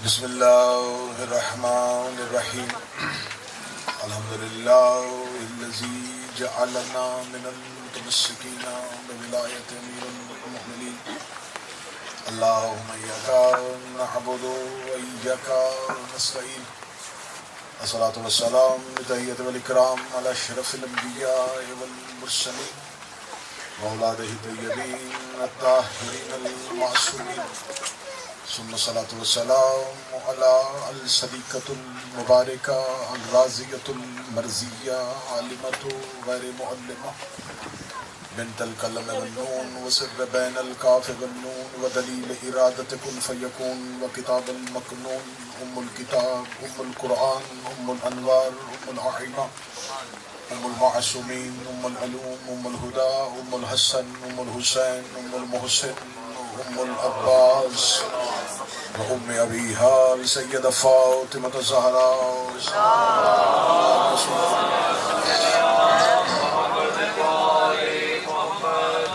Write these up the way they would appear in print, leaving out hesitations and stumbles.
بسم اللہ الرحمن الرحیم الحمد للہ الذی جعلنا من المتمسکین بولایت امیر المؤمنین اللہم ایاک نعبد وایاک نستعین الصلاۃ والسلام بتحیۃ والاکرام علی اشرف الانبیاء والمرسلین واولادہ الطیبین الطاہرین المعصومین ثم الصلاۃ والسلام علی الصدیقۃ المبارکہ الرازیۃ المرضیہ عالمۃ غیر معلمہ بنت القلم والنون وسر بین الکاف والنون ودلیل ارادت کن فیکون وکتاب المکنون ام الکتاب ام القرآن ام الانوار ام العائمہ ام المعصومین ام العلوم ام الہدا ام الحسن ام الحسین ام المحسن ام العباس وام ابیہا سیدہ فاطمہ الزہراء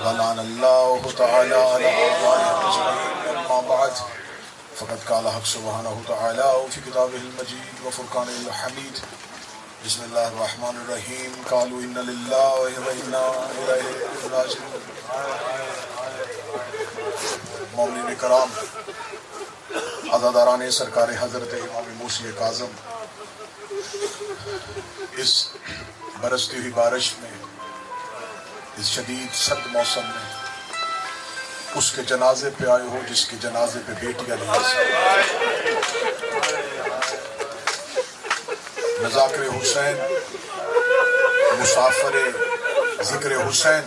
ولعن اللہ تعالی علی آبائهم اجمعین اما بعد فقد قال حق سبحانہ تعالی فی کتابہ المجید وفرقانہ الحمید بسم اللہ الرحمن الرحیم قالوا ان للہ وانا الیہ راجعون مومنین کرام، عزاداران سرکار حضرت امام موسی کاظم، اس برستی ہوئی بارش میں، اس شدید سرد موسم میں اس کے جنازے پہ آئے ہو جس کے جنازے پہ بیٹیاں نہیں آ سکتی۔ مذاکر حسین، مسافر ذکر حسین،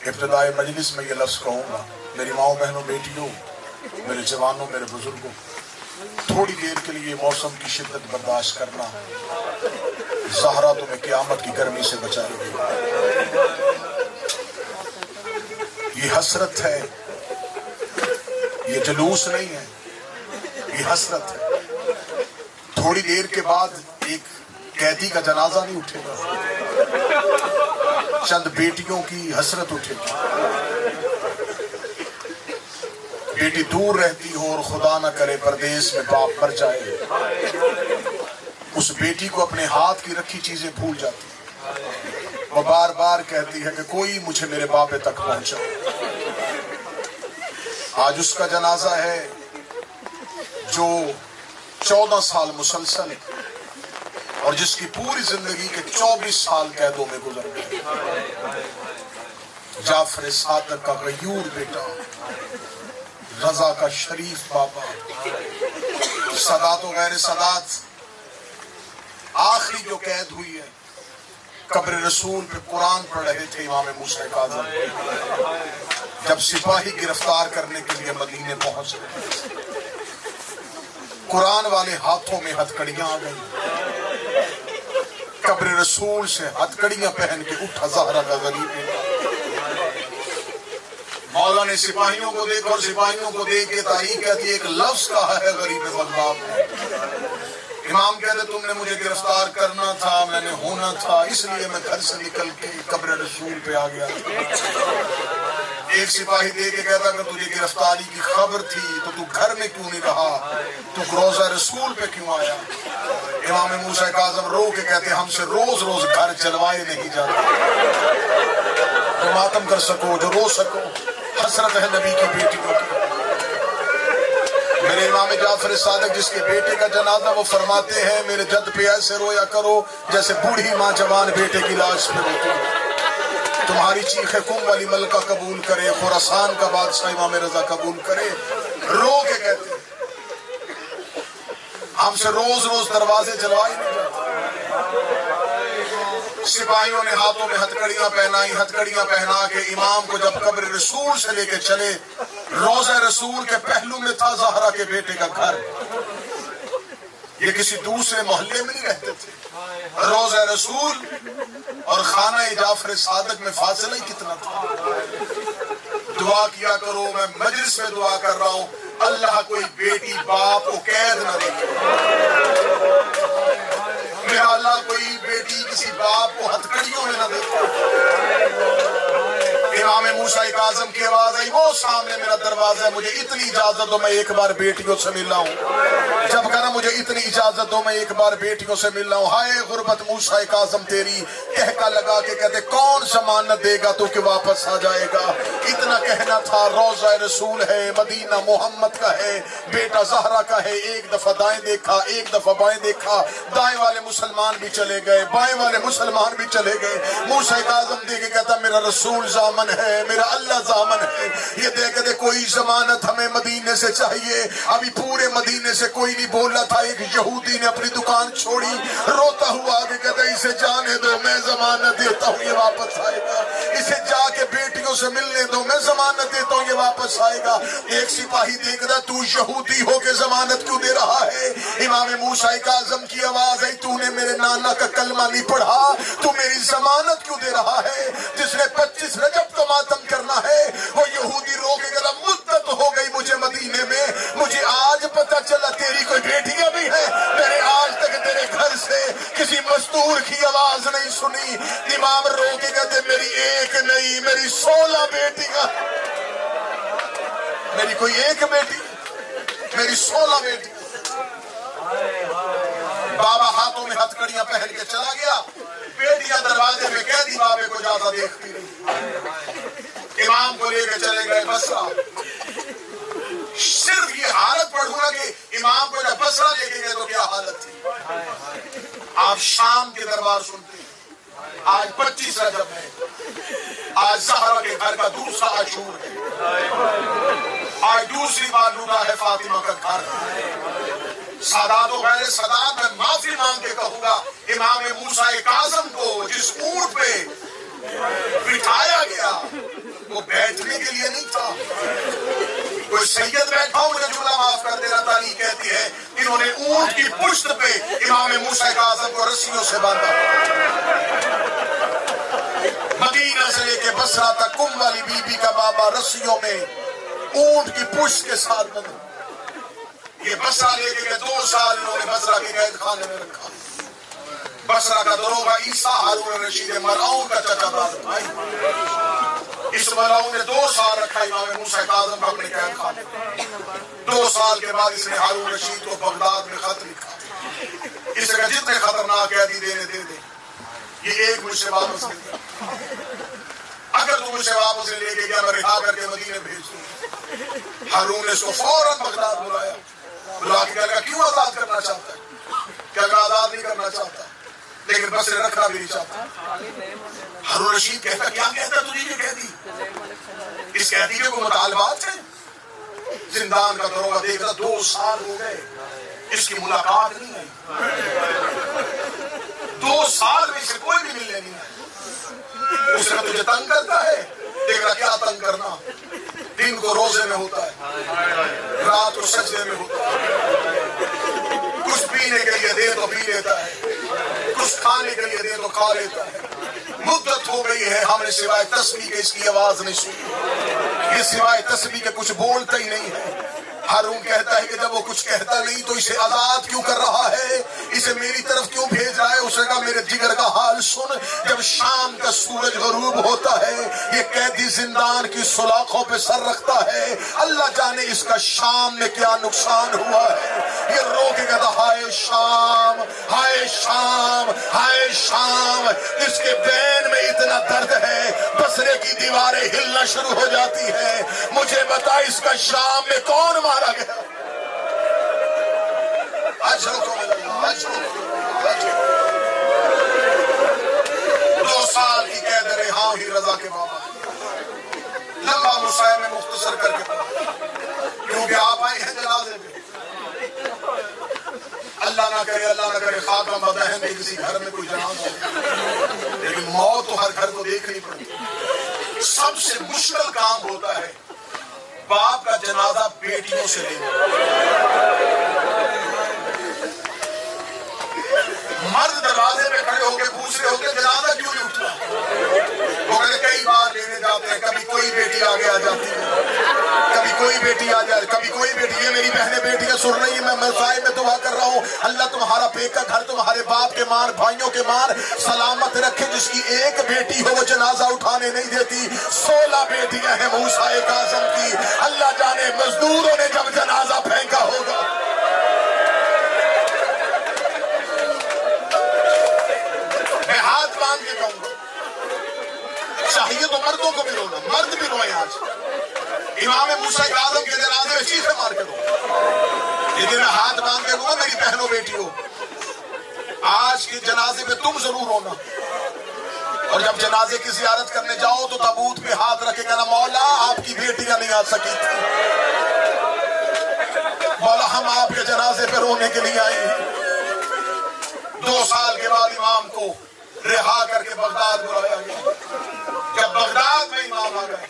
ابتدائی مجلس میں یہ لفظ کہوں گا، میری ماؤں بہنوں بیٹیوں، میرے جوانوں، میرے بزرگوں، تھوڑی دیر کے لیے موسم کی شدت برداشت کرنا، زہرا تمہیں قیامت کی گرمی سے بچائے گی۔ یہ حسرت ہے، یہ جلوس نہیں ہے، یہ حسرت ہے۔ تھوڑی دیر کے بعد ایک قیدی کا جنازہ نہیں اٹھے گا، چند بیٹیوں کی حسرت اٹھے گی۔ بیٹی دور رہتی ہو اور خدا نہ کرے پردیس میں باپ مر جائے، اس بیٹی کو اپنے ہاتھ کی رکھی چیزیں بھول جاتی، وہ بار بار کہتی ہے کہ کوئی مجھے میرے بابے تک پہنچا۔ آج اس کا جنازہ ہے جو 14 سال مسلسل اور جس کی پوری زندگی کے 24 سال قیدوں میں گزر گئے، جعفر صادق کا غیور بیٹا، رضا کا شریف بابا، سادات و غیر سادات۔ آخری جو قید ہوئی ہے، قبر رسول پہ قرآن پڑھ رہے تھے امام موسی کاظم، جب سپاہی گرفتار کرنے کے لیے مدینے پہنچ گئے، قرآن والے ہاتھوں میں ہتھکڑیاں آ گئی، قبر رسول سے ہتھکڑیاں پہن کے اٹھا زہرا کا غریب۔ مولا نے سپاہیوں کو دیکھ اور سپاہیوں کو دیکھ کے تاریخ کہتی ہے ایک لفظ کہا ہے غریب بغداد نے۔ امام کہتے تم نے مجھے گرفتار کرنا تھا، میں نے ہونا تھا، اس لیے میں گھر سے نکل کے قبر رسول پہ آ گیا۔ ایک سپاہی دیکھ کے کہتا کہ تجھے گرفتاری کی خبر تھی تو تو گھر میں کیوں نہیں رہا، تو روضہ رسول پہ کیوں آیا؟ امام موسی کاظم رو کے کہتے ہم سے روز روز گھر چلوائے نہیں جاتے، جو ماتم کر سکو، جو رو سکو، حسرت ہے نبی کی بیٹیوں کی۔ میرے امام جعفر صادق جس کے بیٹے کا جنازہ، وہ فرماتے ہیں میرے جد پہ ایسے رویا کرو جیسے بوڑھی ماں جوان بیٹے کی لاش پہ روتی ہے۔ تمہاری چیخ کم والی ملکہ قبول کرے، خراسان کا بادشاہ امام رضا قبول کرے۔ رو کے کہتے ہیں ہم سے روز روز دروازے چلوائے نہیں جاتے۔ سپاہیوں نے ہاتھوں میں ہتھکڑیاں پہنائی، ہتھکڑیاں پہنا کے امام کو جب قبر رسول سے لے کے چلے، روضہ رسول کے پہلو میں تھا زہرا کے بیٹے کا گھر۔ یہ کسی دوسرے محلے میں نہیں رہتے تھے، روضہ رسول اور خانہ جعفر صادق میں فاصلہ ہی کتنا تھا۔ دعا کیا کرو، میں مجلس میں دعا کر رہا ہوں، اللہ کوئی بیٹی باپ کو قید نہ دیکھے، میرا اللہ کوئی بیٹی کسی باپ کو ہتھکڑیوں میں نہ دیکھے۔ امام موسیٰ کاظم کی آواز آئی وہ سامنے میرا دروازہ ہے مجھے اتنی اجازت دو میں ایک بار بیٹیوں سے مل لاؤں جب کہا مجھے اتنی اجازت دو میں ایک بار بیٹیوں سے مل لاؤں ہائے غربت موسیٰ کاظم تیری کہکا لگا کے کہتے کون ضمانت دے گا تو کہ واپس آ جائے گا اتنا کہنا تھا روضہ رسول ہے مدینہ محمد کا ہے بیٹا زہرا کا ہے ایک دفعہ دائیں دیکھا ایک دفعہ بائیں دیکھا دائیں والے مسلمان بھی چلے گئے بائیں والے مسلمان بھی چلے گئے موسیٰ کاظم دے کے کہتا میرا رسول ضامن ہے میرا اللہ ضامن ہے یہ دیکھ دے کوئی ضمانت ہمیں مدینے سے چاہیے ابھی پورے مدینے سے کوئی نہیں بولا تھا ایک یہودی نے اپنی دکان چھوڑی روتا ہوا آگے کہتا اسے جانے دو میں ضمانت دیتا ہوں یہ واپس آئے گا اسے جا کے بیٹیوں سے ملنے دو میں ضمانت دیتا ہوں یہ واپس آئے گا ایک سپاہی دیکھ رہا تو یہودی ہو کے ضمانت کیوں دے رہا ہے امام موسیٰ کاظم کی آواز آئی تو نے میرے نانا کا کلمہ نہیں پڑھا تو میری ضمانت کیوں دے رہا ہے جس نے 25 رجب کو ماتم کرنا ہے وہ یہودی رو کے کہا مدت ہو گئی مجھے مدینے میں مجھے آج پتہ چلا تیری کوئی بیٹیاں بھی ہیں میں نے آج تک تیرے گھر سے کسی مزدور کی آواز نہیں سنی امام رو کے کہتے میری ایک نہیں میری 16 بیٹیاں میری کوئی ایک بیٹی میری 16 بیٹی بابا ہاتھوں میں ہتھ کڑیاں پہن کے چلا گیا بیٹیاں دروازے میں قیدی بابے کو جاتا دیکھتی رہی امام کو لے کے چلے گئے بصرہ صرف یہ حالت پڑھوں گا کہ امام کو جب بصرہ لے کے گئے تو کیا حالت تھی آپ شام کے دربار سنتے ہیں آج 25 رجب ہے آج زہرا کے گھر کا دوسرا عاشور ہے آج دوسری بار لوٹا ہے فاطمہ کا گھر سادات و غیر سادات میں معافی مانگ کے کہوں گا امام موسیٰ کاظم کو جس اونٹ پہ بٹھایا گیا وہ بیٹھنے کے لیے نہیں تھا کوئی سید بیٹھا ہو مجھے جملہ معاف کر دینا تاریخ کہتی ہے انہوں نے اونٹ کی پشت پہ امام موسیٰ کاظم کو رسیوں سے باندھا مدینہ سے لے کے بصرہ تک کم والی بی بی کا بابا رسیوں میں اونٹ کی پشت کے ساتھ بندھا یہ بصرہ لے کے 2 سال انہوں نے بصرہ کے قید خانے میں رکھا بصرہ کا دروغہ عیسیٰ ہارون رشید مرعون کا چچا داد بھائی اس مرعون نے 2 سال رکھا امام موسیٰ کاظم کو اپنے قید خانے میں 2 سال کے بعد اس نے ہارون رشید کو بغداد میں خط لکھا اس کا جتنے خطرناک قیدی دینے دے دے یہ ایک مجھ سے واپس لے گیا اگر تو مجھ سے واپس لے کے گیا میں رہا کر کے مدینے بھیج دوں ہارون نے اس کو فوراً بغداد بلایا بلا کے کہا کیوں آزاد کرنا چاہتا ہے کیا آزاد نہیں کرنا چاہتا لیکن بصرے رکھنا بھی نہیں چاہتا ہارون رشید کہتا کیا کہتا تجھے یہ قیدی اس قیدی کے کوئی مطالبات ہیں زندان کا دروگہ دیکھ رہا 2 سال ہو گئے اس کی ملاقات نہیں ہے 2 سال میں اسے کوئی بھی ملنے نہیں ہے اس نے تجھے تنگ کرتا ہے دیکھ رہا کیا تنگ کرنا دن کو روزے میں ہوتا ہے رات کو سجدے میں ہوتا ہے کچھ پینے کے لیے دے تو پی لیتا ہے کچھ کھانے کے لیے دے تو کھا لیتا ہے مدت ہو گئی ہے ہم نے سوائے تسبیح کے اس کی آواز نہیں سنی یہ سوائے تسبیح کے کچھ بولتا ہی نہیں ہے ہارون کہتا ہے کہ جب وہ کچھ کہتا نہیں تو اسے آزاد کیوں کر رہا ہے اسے میری طرف کیوں بھیج رہا ہے اس نے کہا میرے جگر کا حال سن جب شام کا سورج غروب ہوتا ہے یہ قیدی زندان کی سلاخوں پہ سر رکھتا ہے اللہ جانے اس کا شام میں کیا نقصان ہوا ہے یہ رو کے کہتا ہائے شام ہائے شام ہائے شام اس کے بین میں اتنا درد ہے بصرے کی دیواریں ہلنا شروع ہو جاتی ہے مجھے بتا اس کا شام میں کون مارا گیا دو سال کی قید رہا ہی رضا کے بابا لمبا مسائل میں مختصر کر کے کیونکہ آپ آئے ہیں جنازے میں اللہ نہ کرے خاتمہ بدہن میں کسی گھر میں کوئی جنازہ ہو لیکن موت تو ہر گھر کو دیکھنی پڑتی سب سے مشکل کام ہوتا ہے باپ کا جنازہ بیٹیوں سے لینا مرد دروازے میں کھڑے ہو کے پوچھ رہے ہوتے جنازہ کیوں نہیں اٹھتا وہ کہتے کئی بار لینے جاتے ہیں کبھی کوئی بیٹی آگے آ جاتی ہے کبھی کوئی بیٹی آ جائے کبھی کوئی بیٹی یہ میری بہنیں بیٹیاں سن رہی ہیں میں مسائل میں دعا کر رہا ہوں اللہ تمہارا بیٹا گھر تمہارے باپ کے مان بھائیوں کے مان سلامت رکھے. جس کی ایک بیٹی ہو وہ جنازہ اٹھانے نہیں دیتی, 16 بیٹیاں ہیں موسیٰ کاظم کی. اللہ جانے مزدوروں نے جب جنازہ پھینکا ہوگا. میں ہاتھ باندھ کے کہوں گا چاہیے تو مردوں کو بھی رونا, مرد بھی روئے آج. امام موسیٰ کاظم کے جنازے میں چیخیں مار کے رو, لیکن میں ہاتھ باندھ کے کہوں گا میری بہنوں بیٹیوں آج کے جنازے میں تم ضرور رونا. اور جب جنازے کی زیارت کرنے جاؤ تو تابوت پہ ہاتھ رکھے کہنا مولا آپ کی بیٹیاں نہیں آ سکی تھی, مولا ہم آپ کے جنازے پہ رونے کے لیے آئے ہیں. 2 سال کے بعد امام کو رہا کر کے بغداد بلایا گیا. جب بغداد میں امام آ گئے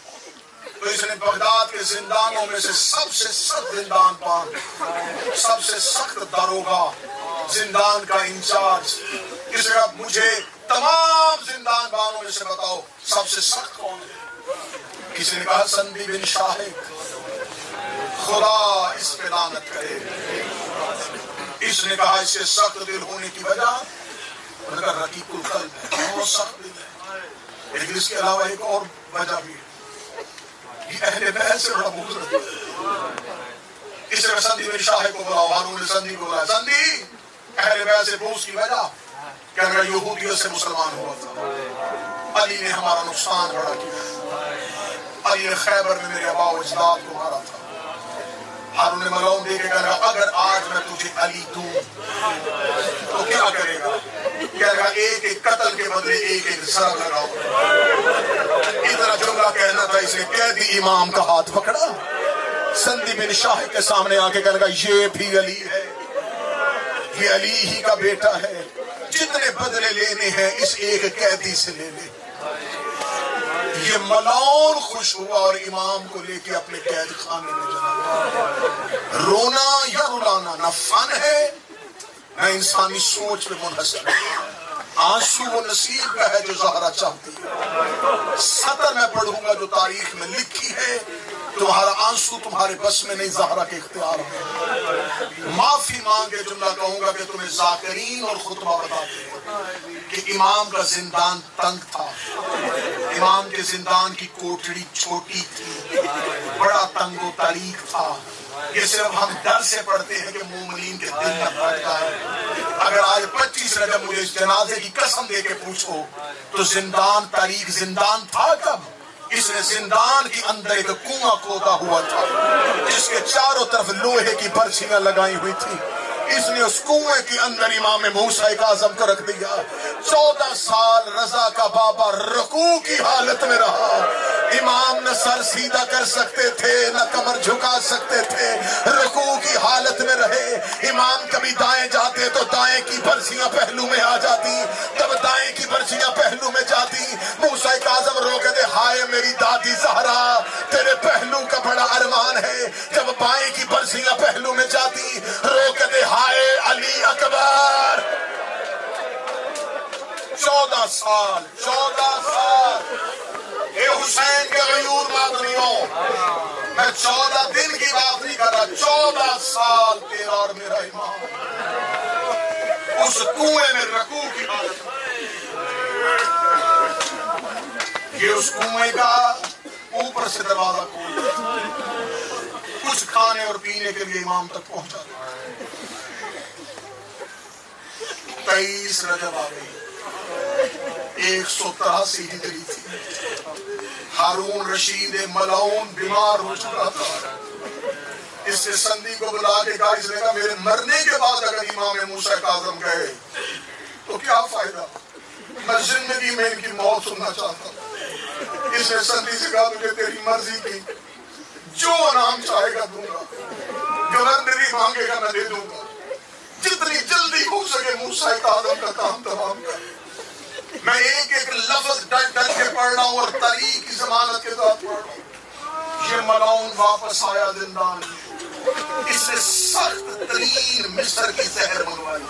تو اس نے بغداد کے زندانوں میں سے سب سے سخت زندان پان, سب سے سخت داروغہ, زندان کا انچارج اس نے کہا مجھے تمام زندان بانوں میں سے بتاؤ سب سے سخت کون ہے. کسی نے کہا سندی بن شاہد, خدا اس پہ لعنت کرے. اس نے کہا اس سے سخت دل ہونے کی وجہ رقیق القلب ہے, بہت سخت دل ہے. لیکن اس کے علاوہ ایک اور وجہ بھی ہے, یہ اہل بیت سے بڑا بغض رکھتا ہے. اس نے سندی بن شاہد کو بلاؤ, ہارون نے سندی کو بلایا. سندی اہل بیت سے بغض کی وجہ کہ اگر یہودیت سے مسلمان ہوا تھا, علی نے ہمارا نقصان بڑا کیا, علی نے خیبر میں میرے ابا و اجداد کو مارا تھا. ہارون نے ملعون دے کے کہا اگر آج میں تجھے علی دوں تو کیا کرے گا؟ کہے گا ایک ایک قتل کے بدلے ایک ایک ضرب لگاؤ. اتنا جملہ کہنا تھا, اس نے قیدی امام کا ہاتھ پکڑا, سندی بن شاہد کے سامنے آ کے کہنے لگا یہ بھی علی ہے, یہ علی ہی کا بیٹا ہے, جتنے بدلے لینے ہیں اس ایک قیدی سے لے لے. یہ ملعون خوش ہوا اور امام کو لے کے اپنے قید خانے میں چلا گیا. رونا یا رلانا نہ فن ہے نہ انسانی سوچ پہ منحصر ہے. آنسو وہ نصیب کا ہے جو زہرا چاہتی ہے. سطر میں پڑھوں گا جو تاریخ میں لکھی ہے, تمہارا آنسو تمہارے بس میں نہیں, زہرا کے اختیار میں. معافی مانگ کے جملہ کہوں گا کہ تمہیں ذاکرین اور خطبہ بتاتے ہیں کہ امام کا زندان تنگ تھا, امام کے زندان کی کوٹڑی چھوٹی تھی, بڑا تنگ و تاریک تھا. یہ صرف ہم ڈر سے پڑھتے ہیں کہ مومنین کے دل نہ پھٹ جائے. اگر آج 25 رجب مجھے اس جنازے کی قسم دے کے پوچھو تو زندان تاریک زندان تھا کب؟ اس نے زندان کے اندر ایک کنواں کھودا ہوا تھا جس کے چاروں طرف لوہے کی برچیاں لگائی ہوئی تھی. اس نے اس کنویں کے اندر امام موسیٰ کاظم کو رکھ دیا. 14 سال رضا کا بابا رکوع کی حالت میں رہا. امام نہ سر سیدھا کر سکتے تھے نہ کمر جھکا سکتے تھے, رکوع کی حالت میں رہے. امام کبھی دائیں جاتے تو دائیں کی برچیاں پہلو میں آ جاتی, تب دائیں کی برچیاں پہلو میں جاتی. موسیٰ کاظم رو کے دے ہائے میری دادی زہرا تیرے پہلو کا بڑا ارمان ہے. جب بائیں کی برچیاں پہلو میں جاتی رو کے دے ہائے علی اکبر. 14 سال اے حسین کے غیور مادریوں, میں 14 دن کی بات نہیں کر رہا, 14 سال تیرا اور میرا امام اس کنویں میں رکوع کی حالت میں. یہ اس کنویں کا اوپر سے دروازہ کھول کچھ کھانے اور پینے کے لیے امام تک پہنچا. 23 رجب آ گئی, 183 ہجری تھی. ہارون رشید ملعون بیمار ہو چکا تھا. اس سے سندی کو بلا کے کہا, اس نے کہا میرے مرنے کے بعد اگر امام موسیٰ کاظم گئے تو کیا فائدہ, میں زندگی میں ان کی موت سننا چاہتا ہوں. اس نے سندی سے کہا تجھے تیری مرضی کی جو انعام چاہے گا دوں گا, گورنری مانگے گا میں دے دوں گا. جتنی جلدی ہو سکے موسیٰ کاظم کا کام تمام کر. میں ایک ایک لفظ ڈٹ کے پڑھ رہا ہوں اور تاریخ کی ضمانت کے ساتھ پڑھ رہا ہوں. یہ ملعون واپس آیا زندان میں, اس نے سخت ترین مصر کی زہر منگوائی.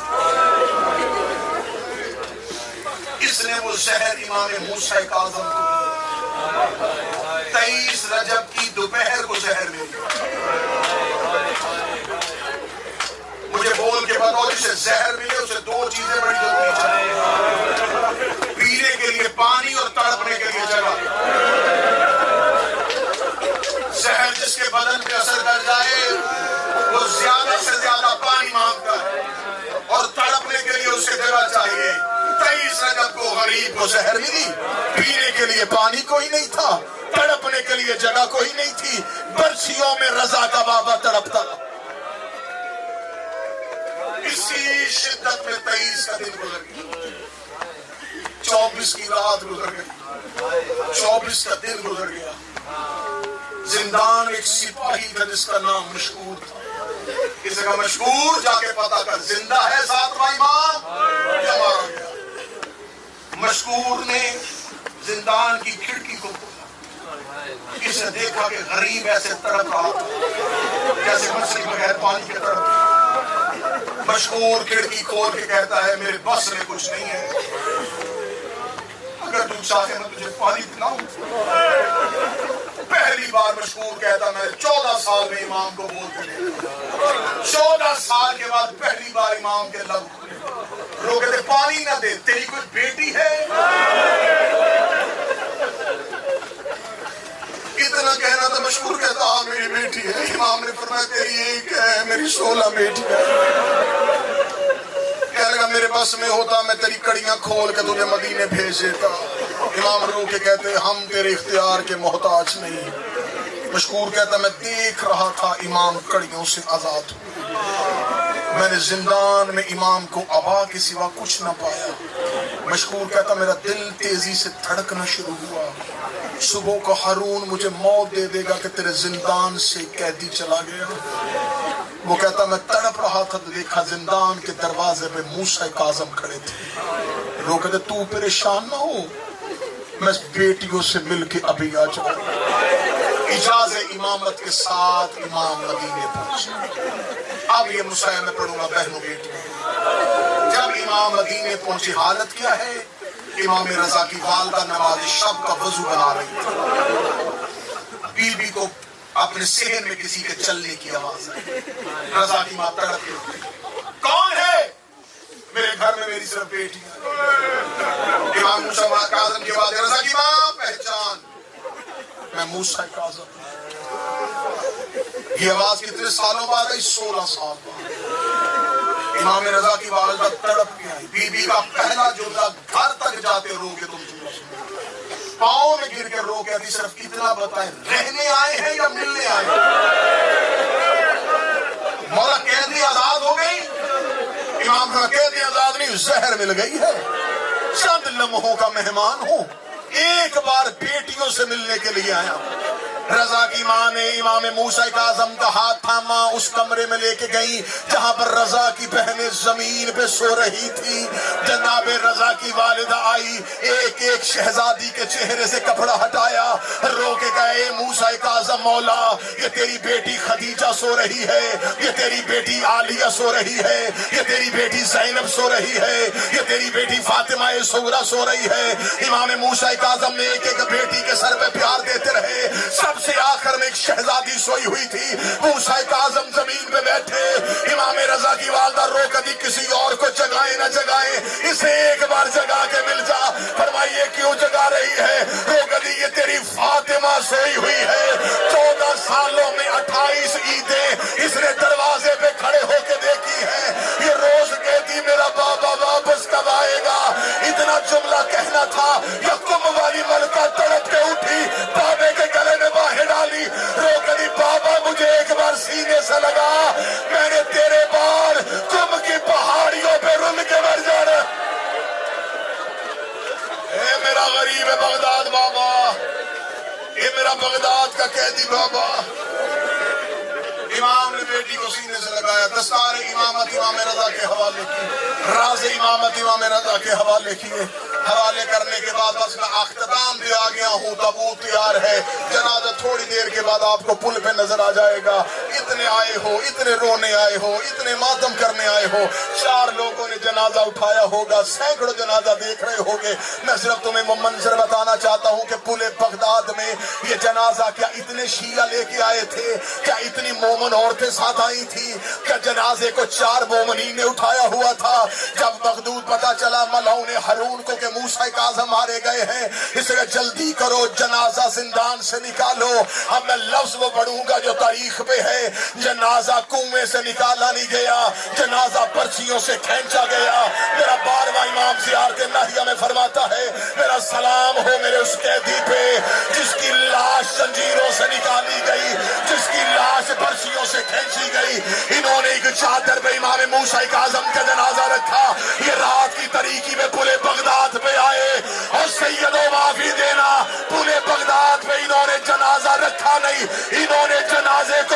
اس نے وہ زہر امام موسیٰ کاظم کو 23 رجب کی دوپہر کو زہر مل گئی. ذات اور جسے زہر ملے اسے دو چیزیں بڑی ضروری چاہیے، پینے کے لیے پانی اور تڑپنے کے لیے جگہ۔ زہر جس کے بدن پہ اثر کر جائے وہ زیادہ سے زیادہ پانی مانگتا ہے، اور تڑپنے کے لیے اسے جگہ چاہیے۔ 23 رجب کو غریب کو زہر ملی، پینے کے لیے پانی کوئی نہیں تھا، تڑپنے کے لیے جگہ کوئی نہیں تھی، برچھیوں میں رضا کا بابا تڑپتا۔ اسی شدت میں 23 کا دن گزر گیا، 24 کی رات گزر گئی، 24 کا دن گزر گیا۔ زندان ایک سپاہی تھا جس کا نام مشکور تھا، کسی کا مشکور جا کے پتا کر زندہ ہے 7واں امام یا مارا گیا۔ مشکور نے زندان کی کھڑکی کو کھولا، اسے دیکھا کہ غریب ایسے تڑپ رہا تھا جیسے مچھلی بغیر پانی کے تڑپ۔ مشکور کھڑکی کھول کے کہتا ہے میرے بس میں کچھ نہیں ہے، اگر تم چاہے میں تجھے پانی پلاؤں۔ پہلی بار مشکور کہتا میں 14 سال میں امام کو بول کے دیکھا، 14 سال کے بعد پہلی بار امام کے لب کھلے۔ لوگ کہتے پانی نہ دے، تیری کوئی بیٹی ہے؟ اتنا کہنا تھا، مشکور کہتا ہاں میری بیٹی ہے۔ امام نے فرمایا تیری ایک ہے، میری 16 بیٹی ہے۔ کہنے لگا میرے بس میں ہوتا میں تیری کڑیاں کھول کے تجھے مدینے بھیج دیتا۔ امام رو کے کہتے ہم تیرے اختیار کے محتاج نہیں۔ مشکور کہتا میں دیکھ رہا تھا امام کڑیوں سے آزاد ہو، میں نے زندان میں امام کو ابا کے سوا کچھ نہ پایا۔ مشکور کہتا میرا دل تیزی سے دھڑکنا شروع ہوا، صبح کو ہارون مجھے موت دے دے گا کہ تیرے زندان سے قیدی چلا گیا۔ وہ کہتا میں تڑپ رہا تھا تو دیکھا زندان کے دروازے پہ موسیٰ کاظم کھڑے تھے۔ لوگ کہتے تو پریشان نہ ہو، میں بیٹیوں سے مل کے ابھی آ جاؤں۔ اجازت امامت کے ساتھ امام مدینے پہنچے۔ اب یہ مسئلہ میں پڑھوں گا بہنوں بیٹیوں۔ جب امام مدینے پہنچے حالت کیا ہے؟ امام رضا کی والدہ نماز شب کا وضو بنا رہی تھی، بی بی کو اپنے صحن میں کسی کے چلنے کی آواز ہے۔ رضا کی ماں تڑپ کے اٹھی، کون ہے؟ میرے گھر میں میری صرف بیٹی ہے۔ امام موسیٰ کاظم کی آواز، رضا کی ماں پہچان، میں موسیٰ کاظم۔ یہ آواز کتنے سالوں بعد آئی؟ 16 سال بعد۔ امام رضا کی والدہ تڑپ کے آئی، بی بی کا پہلا جملہ گھر تک جاتے رو کے تم سنو، پاؤں میں گر کے رو کے ابھی صرف کتنا بتائیں رہنے آئے ہیں یا ملنے آئے ہیں؟ مولا قیدی آزاد ہو گئی؟ امام کا قیدی آزاد نہیں، زہر مل گئی ہے، چند لمحوں کا مہمان ہوں، ایک بار بیٹیوں سے ملنے کے لیے آیا۔ رضا کی ماں نے امام موسیٰ کاظم کا ہاتھ تھاما، اس کمرے میں لے کے گئی جہاں پر رضا کی بہنیں زمین پہ سو رہی تھی۔ جناب رضا کی والدہ آئی، ایک ایک شہزادی کے چہرے سے کپڑا ہٹایا، رو کے گئے موسیٰ کاظم مولا یہ تیری بیٹی خدیجہ سو رہی ہے، یہ تیری بیٹی عالیہ سو رہی ہے، یہ تیری بیٹی زینب سو رہی ہے، یہ تیری بیٹی فاطمہ صغریٰ سو رہی ہے۔ امام موسیٰ کاظم نے ایک ایک بیٹی کے سر پہ پیار دیتے رہے، سب سے آخر میں ایک شہزادی سوئی ہوئی تھی۔ موسیٰ کاظم زمین پہ بیٹھے، امام رضا کی والدہ رو کبھی کسی اور کو جگائیں نہ جگائیں، اسے ایک بار جگا کے مل جا۔ فرمائیے کیوں جگا رہی ہے؟ رو کبھی یہ تیری فاطمہ سوئی ہوئی ہے، 14 سالوں میں 28 عیدیں اس نے دروازے پہ کھڑے ہو کے دیکھی ہے، یہ روز کہتی میرا بابا واپس کب آئے گا؟ اتنا جملہ کہنا تھا، یقم والی ملکہ تڑپ کے اٹھی، بابے کے گلے میں باہیں ڈالی، رو کبھی بابا مجھے ایک بار سینے سے لگا، میں نے تیرے بال کم کی پہاڑیوں پہ رل کے مر جانا۔ اے میرا غریب بغداد بابا، اے میرا بغداد کا قیدی بابا۔ امام نے بیٹی کو سینے سے لگایا، دستار امامت امام رضا کے حوالے کی، راز امامت امام رضا کے حوالے کیے۔ حوالے کرنے کے بعد بس کا اختتام بھی آ گیا ہوں، تابوت تیار ہے، جنازہ تھوڑی دیر کے بعد آپ کو پل پہ نظر آ جائے گا۔ اتنے آئے ہو, اتنے رونے آئے ہو, اتنے ماتم کرنے آئے ہو. 4 لوگوں نے جنازہ اٹھایا ہوگا, سینکڑوں جنازہ دیکھ رہے ہوگے. میں صرف تمہیں منظر بتانا چاہتا ہوں کہ پل بغداد میں یہ جنازہ کیا اتنے شیعہ لے کے آئے تھے؟ کیا اتنی مومن عورتیں ساتھ آئی تھی؟ کیا جنازے کو 4 مومنین نے اٹھایا ہوا تھا؟ جب مغدود پتا چلا ملعون ہارون کو کہ موسیٰ کاظم مارے گئے ہیں, اس لیے جلدی کرو جنازہ زندان سے نکالو. اب میں لفظ وہ پڑھوں گا جو تاریخ پہ ہے. جنازہ کنویں سے نکالا نہیں گیا, جنازہ پرچیوں سے کھینچا گیا. میرا 12واں امام زیارت ناہیہ میں فرماتا ہے, میرا سلام ہو میرے اس قیدی پہ جس کی لاش زنجیروں سے نکالی گئی, جس کی لاش پرچیوں سے کھینچی گئی. انہوں نے ایک چادر پہ امام موسیٰ کاظم کا جنازہ رکھا. یہ رات کی تاریکی میں پل بغداد پہ آئے اور سیدو معافی دینا, پل بغداد پہ انہوں نے جنازہ رکھا نہیں, انہوں نے جنازے کو